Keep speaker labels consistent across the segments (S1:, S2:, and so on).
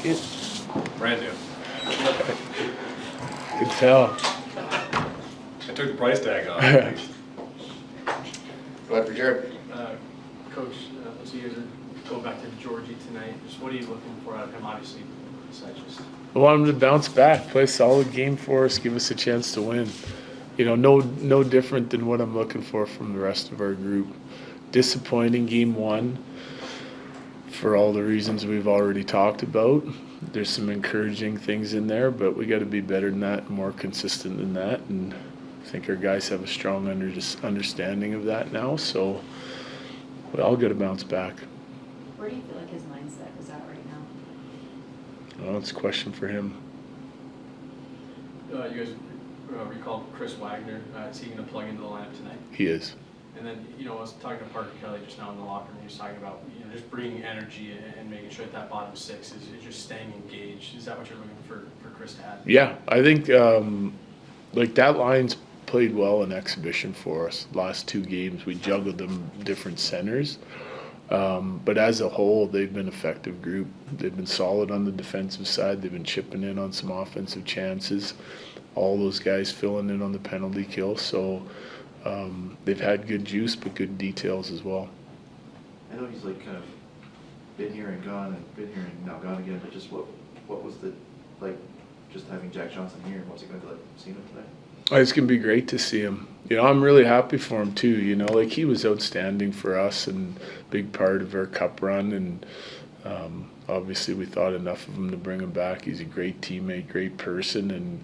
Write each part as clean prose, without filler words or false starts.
S1: jacket?
S2: Brand new.
S1: Could tell.
S2: I took the price tag off at least.
S3: Go ahead for Jared.
S4: Coach, so you guys are going back to Georgie tonight. Just what are you looking for out of him, obviously, besides just...
S1: I want him to bounce back, play a solid game for us, give us a chance to win. You know, no different than what I'm looking for from the rest of our group. Disappointing game one for all the reasons we've already talked about. There's some encouraging things in there, but we got to be better than that, more consistent than that, and I think our guys have a strong understanding of that now, so we all got to bounce back.
S5: Where do you feel like his mindset is at right now?
S1: Well, it's a question for him.
S4: You guys recall Chris Wagner. Is he going to plug into the lineup tonight?
S1: He is.
S4: And then, I was talking to Parker Kelly just now in the locker room. He was talking about, just bringing energy and making sure that bottom six is just staying engaged. Is that what you're looking for Chris to add?
S1: Yeah, I think like that line's played well in exhibition for us. Last two games, we juggled them different centers. But as a whole, they've been an effective group. They've been solid on the defensive side. They've been chipping in on some offensive chances. All those guys filling in on the penalty kill. So they've had good juice, but good details as well.
S3: I know he's like kind of been here and gone and been here and now gone again, but just what was the, like, just having Jack Johnson here, and what's it going to be like seeing him tonight?
S1: It's going to be great to see him. I'm really happy for him too. Like he was outstanding for us and big part of our cup run. And obviously we thought enough of him to bring him back. He's a great teammate, great person. And,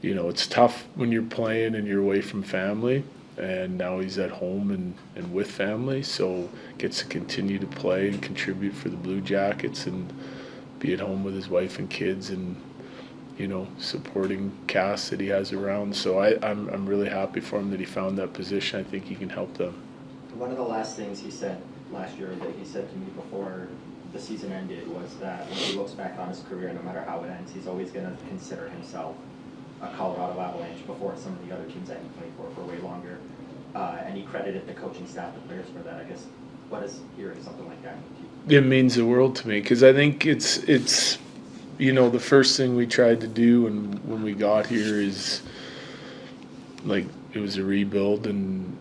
S1: it's tough when you're playing and you're away from family. And now he's at home and with family. So gets to continue to play and contribute for the Blue Jackets and be at home with his wife and kids and, supporting cast that he has around. So I'm really happy for him that he found that position. I think he can help them.
S6: One of the last things he said last year that he said to me before the season ended was that when he looks back on his career, no matter how it ends, he's always going to consider himself a Colorado Avalanche before some of the other teams that he played for way longer. And he credited the coaching staff and players for that. I guess, what does hearing something like that mean to you?
S1: It means the world to me because I think it's the first thing we tried to do when we got here is like it was a rebuild and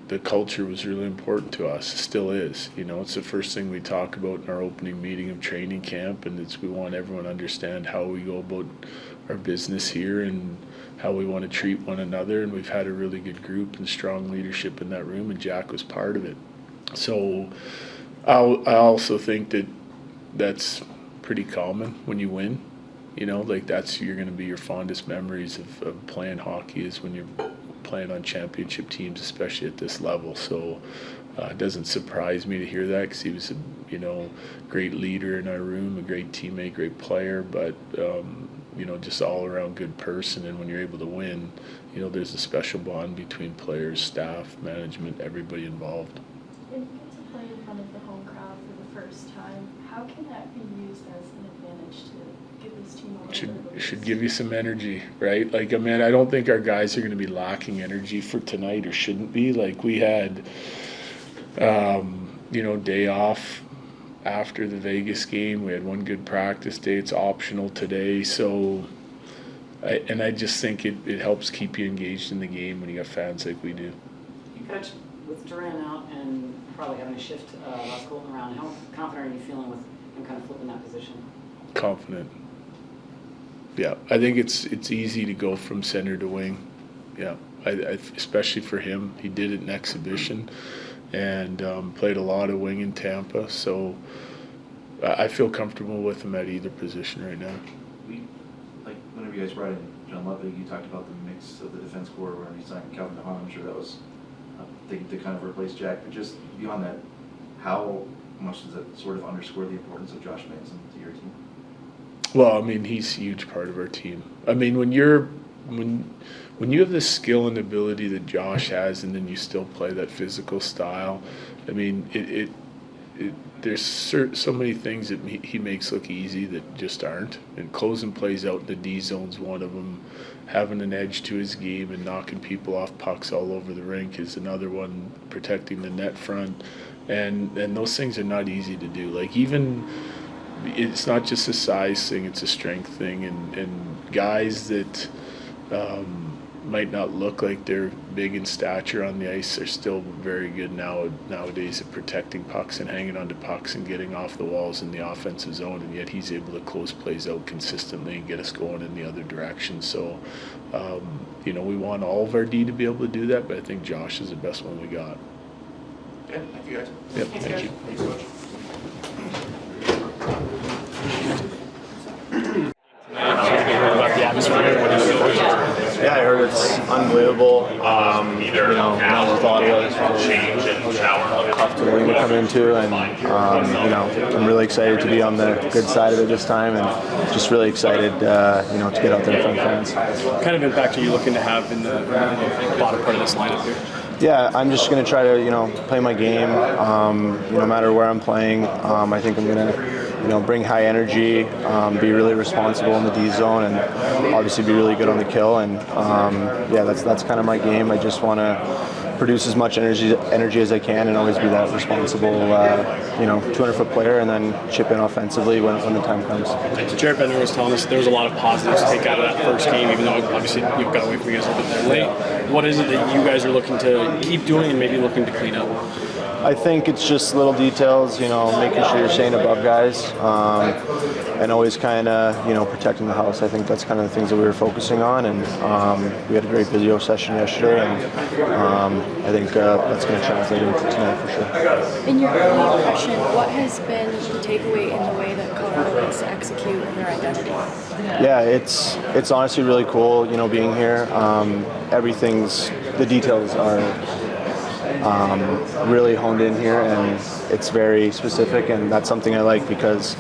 S1: the culture was really important to us. It still is. It's the first thing we talk about in our opening meeting of training camp, and we want everyone to understand how we go about our business here and how we want to treat one another. And we've had a really good group and strong leadership in that room, and Jack was part of it. So I also think that's pretty common when you win. That's you're going to be your fondest memories of playing hockey is when you're playing on championship teams, especially at this level. So it doesn't surprise me to hear that because he was a great leader in our room, a great teammate, great player, but just all around good person. And when you're able to win, there's a special bond between players, staff, management, everybody involved.
S7: When you get to play in front of the home crowd for the first time, how can that be used as an advantage to give this team a little bit of
S1: Should give you some energy, right? I don't think our guys are going to be lacking energy for tonight or shouldn't be. Like we had, day off after the Vegas game. We had one good practice day. It's optional today. So, I just think it helps keep you engaged in the game when you got fans like we do.
S8: You coach with Duran out and probably having to shift Colton around. How confident are you feeling with him kind of flipping that position?
S1: Confident. Yeah, I think it's easy to go from center to wing. Yeah, I especially for him. He did it in exhibition and played a lot of wing in Tampa. So I feel comfortable with him at either position right now.
S3: Whenever you guys brought in John Ludwig, you talked about the mix of the defense corps when he signed Calvin DeHaan. I'm sure that was a thing to kind of replace Jack. But just beyond that, how much does that sort of underscore the importance of Josh Manson to your team?
S1: Well, he's a huge part of our team. When you have the skill and ability that Josh has, and then you still play that physical style, there's so many things that he makes look easy that just aren't. And closing plays out in the D zone's one of them. Having an edge to his game and knocking people off pucks all over the rink is another one. Protecting the net front, and those things are not easy to do. Like even it's not just a size thing, it's a strength thing, and guys that might not look like they're big in stature on the ice are still very good nowadays at protecting pucks and hanging onto pucks and getting off the walls in the offensive zone, and yet he's able to close plays out consistently and get us going in the other direction. So we want all of our D to be able to do that, but I think Josh is the best one we got.
S2: Yeah, thank you guys.
S1: Yep, thank you.
S2: Thanks so much.
S9: Yeah, I heard it's unbelievable. Never thought it was tough to league to come into, and I'm really excited to be on the good side of it this time, and just really excited, to get out there in front of fans.
S4: What kind of impact are you looking to have in the bottom part of this lineup here?
S9: Yeah, I'm just going to try to, play my game, no matter where I'm playing. I think I'm going to, bring high energy, be really responsible in the D zone, and obviously be really good on the kill. And that's kind of my game. I just want to produce as much energy as I can, and always be that responsible, 200-foot player, and then chip in offensively when the time comes.
S4: So Jared Bednar was telling us there was a lot of positives to take out of that first game, even though obviously you've got away from you guys a little bit there late. What is it that you guys are looking to keep doing and maybe looking to clean up?
S9: I think it's just little details, making sure you're staying above guys, and always kind of, protecting the house. I think that's kind of the things that we were focusing on, and we had a great video session yesterday, and I think that's going to translate into tonight for sure.
S7: In your early impression, what has been the takeaway in the way that Colorado likes to execute in their identity?
S9: Yeah, it's honestly really cool, being here. The details are really honed in here, and it's very specific, and that's something I like, because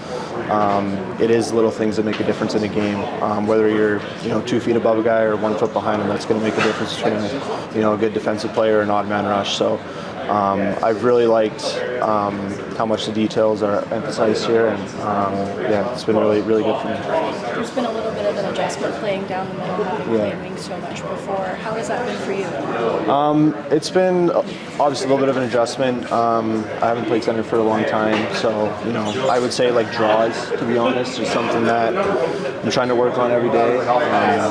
S9: it is little things that make a difference in a game. Whether you're 2 feet above a guy or 1 foot behind him, that's going to make a difference between a good defensive player and an odd man rush. So I've really liked how much the details are emphasized here, and it's been really, really good for me.
S7: There's been a little bit of an adjustment playing down the middle, having played wing so much before. How has that been for you?
S9: It's been obviously a little bit of an adjustment. I haven't played center for a long time, so I would say draws, to be honest, is something that I'm trying to work on every day.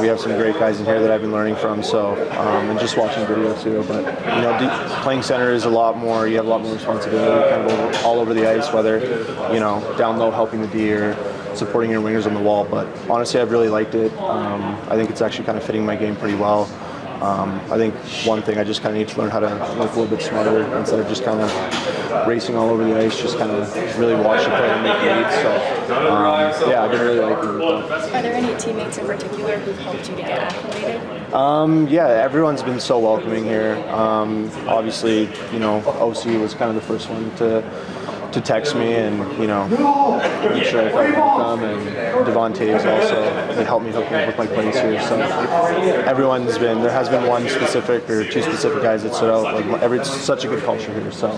S9: We have some great guys in here that I've been learning from, so and just watching video too. But playing center is a lot more. You have a lot more responsibility, kind of all over the ice, whether down low helping the D or supporting your wingers on the wall. But honestly, I've really liked it. I think it's actually kind of fitting my game pretty well. I think one thing I just kind of need to learn how to work a little bit smarter instead of just kind of racing all over the ice, just kind of really watch the play and make reads. So I've been really liking it.
S7: Are there any teammates in particular who've helped you to get acclimated?
S9: Everyone's been so welcoming here. Obviously, OC was kind of the first one to text me and, make sure I felt welcome, and Devontae is also, they helped me hook me up with my plays here. So there has been one specific or two specific guys that stood out. It's such a good culture here. So,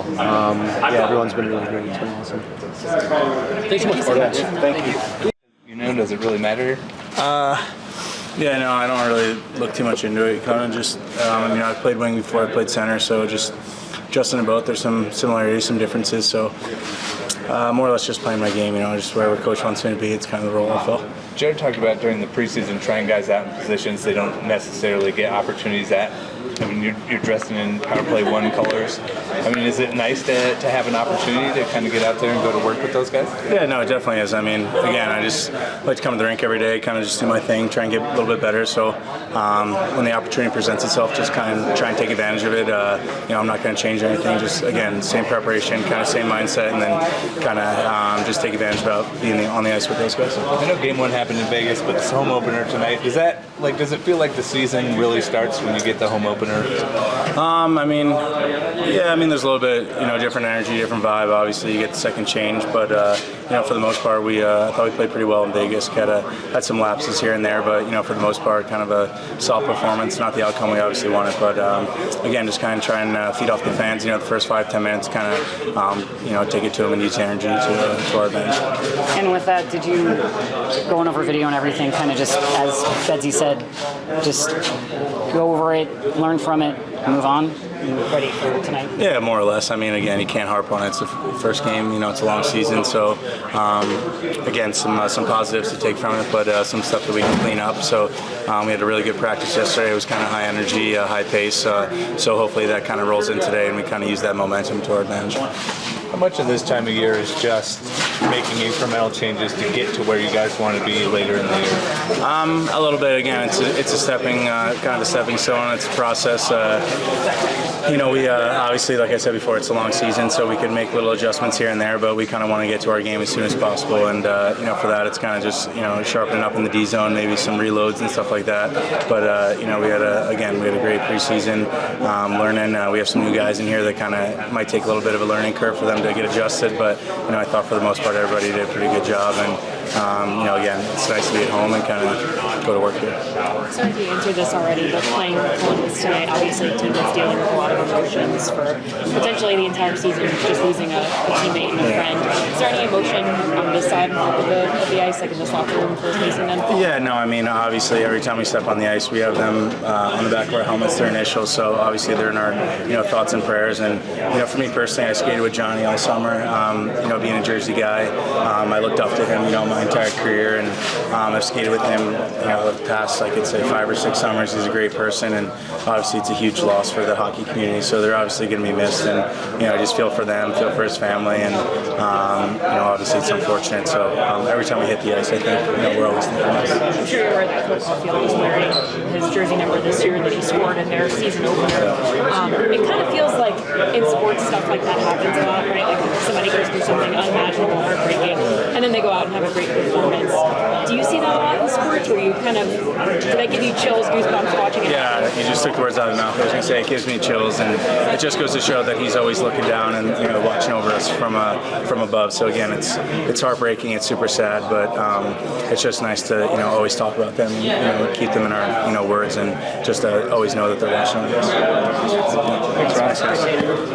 S9: everyone's been really great. It's been awesome.
S4: Thanks so much for that.
S9: Thank you.
S10: Does it really matter?
S11: I don't really look too much into it. Kind of just, I've played wing before, I played center, so just adjusting to both. There's some similarities, some differences, so more or less just playing my game, just wherever coach wants me to be, it's kind of the role I fill.
S10: Jared talked about during the preseason trying guys out in positions they don't necessarily get opportunities at. You're dressing in power play 1 colors. Is it nice to have an opportunity to kind of get out there and go to work with those guys?
S11: Yeah, no, it definitely is. Again, I just like to come to the rink every day, kind of just do my thing, try and get a little bit better. So when the opportunity presents itself, just kind of try and take advantage of it. I'm not going to change anything. Just, again, same preparation, kind of same mindset, and then kind of just take advantage about being on the ice with those guys.
S10: I know Game 1 happened in Vegas, but this home opener tonight, does it feel like the season really starts when you get the home opener?
S11: There's a little bit, different energy, different vibe. Obviously, you get the second change, but for the most part, I thought we played pretty well in Vegas. Had some lapses here and there, but for the most part, kind of a solid performance. Not the outcome we obviously wanted, but again, just kind of try and feed off the fans. The first 5-10 minutes, kind of take it to them and use the energy to our advantage.
S8: And with that, did you, going over video and everything, kind of just, as Bedsy said, just go over it, learn from it, move on? You ready for tonight?
S11: Yeah, more or less. I mean, again, you can't harp on it. It's the first game. It's a long season, so again, some positives to take from it, but some stuff that we can clean up. So we had a really good practice yesterday. It was kind of high energy, high pace. So hopefully that kind of rolls in today, and we kind of use that momentum to our advantage.
S10: How much of this time of year is just making incremental changes to get to where you guys want to be later in the year?
S11: A little bit. Again, it's a stepping kind of a stepping stone. It's a process. We obviously, like I said before, it's a long season, so we can make little adjustments here and there. But we kind of want to get to our game as soon as possible, and for that, it's kind of just sharpening up in the D zone, maybe some reloads and stuff like that. But we had a great preseason, learning. We have some new guys in here that kind of might take a little bit of a learning curve for them to get adjusted. But I thought for the most part everybody did a pretty good job, and again, it's nice to be at home and kind of go to work here.
S12: Sorry if you answered this already, but playing Columbus tonight, obviously a team that's dealing with a lot of emotions for potentially the entire season, just losing a teammate and a friend. Is there any emotion on this side of the ice, like in this locker room for facing them?
S11: Yeah, no, I mean, obviously every time we step on the ice, we have them on the back of our helmets, their initials, so obviously they're in our thoughts and prayers. And for me personally, I skated with Johnny all summer, being a Jersey guy. I looked up to him, my entire career, and I've skated with him, the past, I could say 5 or 6 summers. He's a great person, and obviously it's a huge loss for the hockey community, so they're obviously going to be missed, and I just feel for them, feel for his family, and obviously it's unfortunate. So every time we hit the ice, I think we're always thinking about it.
S12: I'm sure you're aware that Coach Caulfield was wearing his jersey number this year that he scored in their season opener. It kind of feels like in sports stuff like that happens a lot, right? Like somebody goes through something unimaginable, heartbreaking, and then they go out and have a great performance. Do you see that a lot in sports, where you kind of, did that give you chills, goosebumps watching it?
S11: Yeah, you just took the words out of my mouth. I was going to say it gives me chills, and it just goes to show that he's always looking down and watching over us from above. So again, it's heartbreaking, it's super sad, but it's just nice to always talk about them, keep them in our words, and just always know that they're watching over us.
S10: Thanks, Ron.